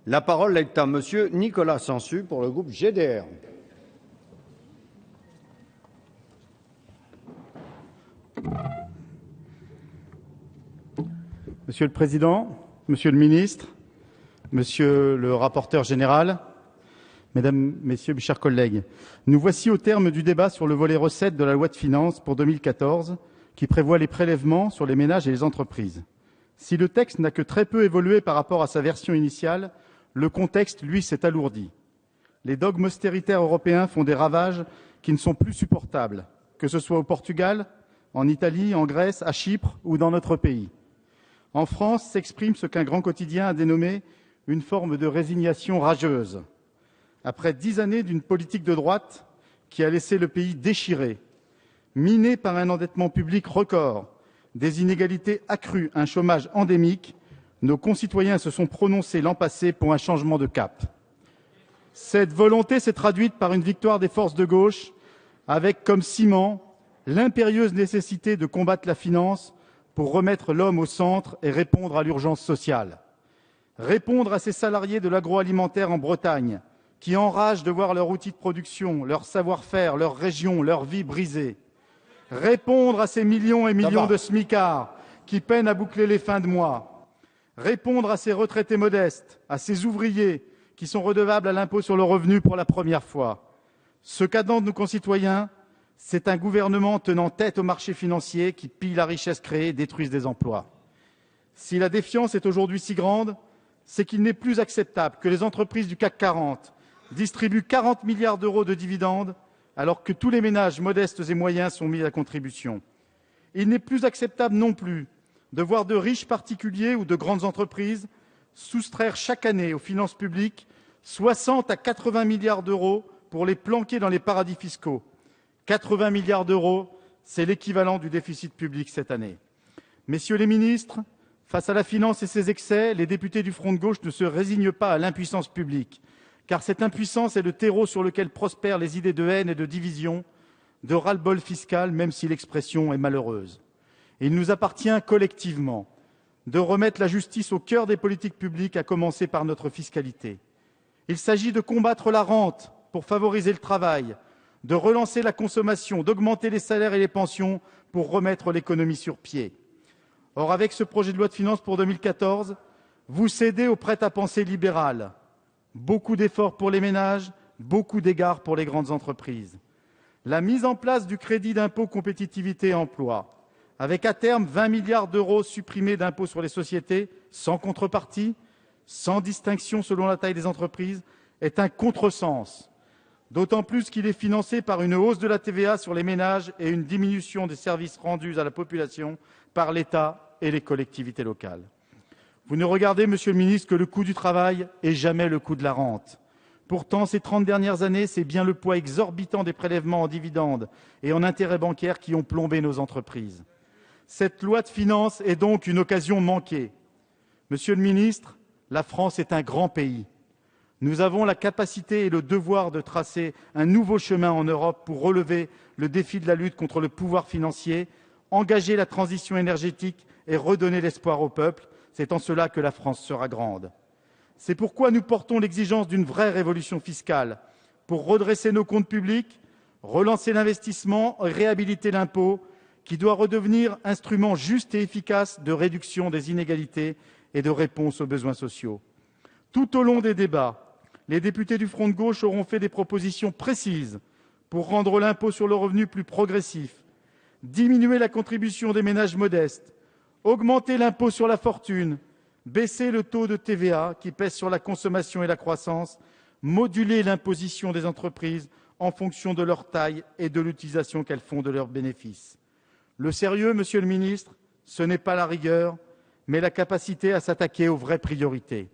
La parole est à Monsieur Nicolas Sansu pour le groupe GDR. Monsieur le Président, Monsieur le Ministre, Monsieur le rapporteur général, Mesdames, Messieurs, mes chers collègues, nous voici au terme du débat sur le volet recettes de la loi de finances pour 2014 qui prévoit les prélèvements sur les ménages et les entreprises. Si le texte n'a que très peu évolué par rapport à sa version initiale, le contexte, lui, s'est alourdi. Les dogmes austéritaires européens font des ravages qui ne sont plus supportables, que ce soit au Portugal, en Italie, en Grèce, à Chypre ou dans notre pays. En France s'exprime ce qu'un grand quotidien a dénommé une forme de résignation rageuse. Après 10 années d'une politique de droite qui a laissé le pays déchiré, miné par un endettement public record, des inégalités accrues, un chômage endémique, nos concitoyens se sont prononcés l'an passé pour un changement de cap. Cette volonté s'est traduite par une victoire des forces de gauche, avec comme ciment l'impérieuse nécessité de combattre la finance pour remettre l'homme au centre et répondre à l'urgence sociale. Répondre à ces salariés de l'agroalimentaire en Bretagne, qui enragent de voir leur outil de production, leur savoir-faire, leur région, leur vie brisée. Répondre à ces millions et millions de smicards qui peinent à boucler les fins de mois. Répondre à ces retraités modestes, à ces ouvriers qui sont redevables à l'impôt sur le revenu pour la première fois. Ce qu'attendent nos concitoyens, c'est un gouvernement tenant tête au marché financier qui pille la richesse créée et détruise des emplois. Si la défiance est aujourd'hui si grande, c'est qu'il n'est plus acceptable que les entreprises du CAC 40 distribuent 40 milliards d'euros de dividendes alors que tous les ménages modestes et moyens sont mis à contribution. Il n'est plus acceptable non plus de voir de riches particuliers ou de grandes entreprises soustraire chaque année aux finances publiques 60 à 80 milliards d'euros pour les planquer dans les paradis fiscaux. 80 milliards d'euros, c'est l'équivalent du déficit public cette année. Messieurs les ministres, face à la finance et ses excès, les députés du Front de gauche ne se résignent pas à l'impuissance publique, car cette impuissance est le terreau sur lequel prospèrent les idées de haine et de division, de ras-le-bol fiscal, même si l'expression est malheureuse. Il nous appartient collectivement de remettre la justice au cœur des politiques publiques, à commencer par notre fiscalité. Il s'agit de combattre la rente pour favoriser le travail, de relancer la consommation, d'augmenter les salaires et les pensions pour remettre l'économie sur pied. Or, avec ce projet de loi de finances pour 2014, vous cédez au prêt-à-penser libéral. Beaucoup d'efforts pour les ménages, beaucoup d'égards pour les grandes entreprises. La mise en place du crédit d'impôt compétitivité et emploi, avec à terme 20 milliards d'euros supprimés d'impôts sur les sociétés, sans contrepartie, sans distinction selon la taille des entreprises, est un contresens. D'autant plus qu'il est financé par une hausse de la TVA sur les ménages et une diminution des services rendus à la population par l'État et les collectivités locales. Vous ne regardez, Monsieur le ministre, que le coût du travail et jamais le coût de la rente. Pourtant, ces 30 dernières années, c'est bien le poids exorbitant des prélèvements en dividendes et en intérêts bancaires qui ont plombé nos entreprises. Cette loi de finances est donc une occasion manquée. Monsieur le ministre, la France est un grand pays. Nous avons la capacité et le devoir de tracer un nouveau chemin en Europe pour relever le défi de la lutte contre le pouvoir financier, engager la transition énergétique et redonner l'espoir au peuple. C'est en cela que la France sera grande. C'est pourquoi nous portons l'exigence d'une vraie révolution fiscale pour redresser nos comptes publics, relancer l'investissement et réhabiliter l'impôt qui doit redevenir instrument juste et efficace de réduction des inégalités et de réponse aux besoins sociaux. Tout au long des débats, les députés du Front de gauche auront fait des propositions précises pour rendre l'impôt sur le revenu plus progressif, diminuer la contribution des ménages modestes, augmenter l'impôt sur la fortune, baisser le taux de TVA qui pèse sur la consommation et la croissance, moduler l'imposition des entreprises en fonction de leur taille et de l'utilisation qu'elles font de leurs bénéfices. Le sérieux, Monsieur le ministre, ce n'est pas la rigueur, mais la capacité à s'attaquer aux vraies priorités.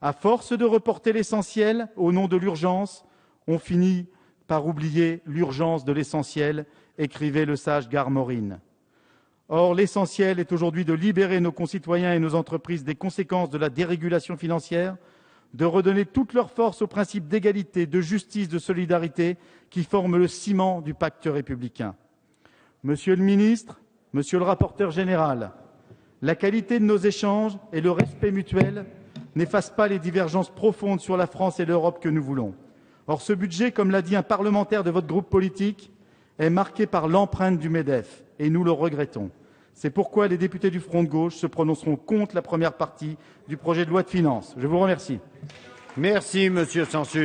À force de reporter l'essentiel au nom de l'urgence, on finit par oublier l'urgence de l'essentiel, écrivait le sage Garmorine. Or, l'essentiel est aujourd'hui de libérer nos concitoyens et nos entreprises des conséquences de la dérégulation financière, de redonner toute leur force aux principes d'égalité, de justice, de solidarité qui forment le ciment du pacte républicain. Monsieur le ministre, monsieur le rapporteur général, la qualité de nos échanges et le respect mutuel n'efface pas les divergences profondes sur la France et l'Europe que nous voulons. Or, ce budget, comme l'a dit un parlementaire de votre groupe politique, est marqué par l'empreinte du MEDEF, et nous le regrettons. C'est pourquoi les députés du Front de gauche se prononceront contre la première partie du projet de loi de finances. Je vous remercie. Merci, Monsieur Sansu.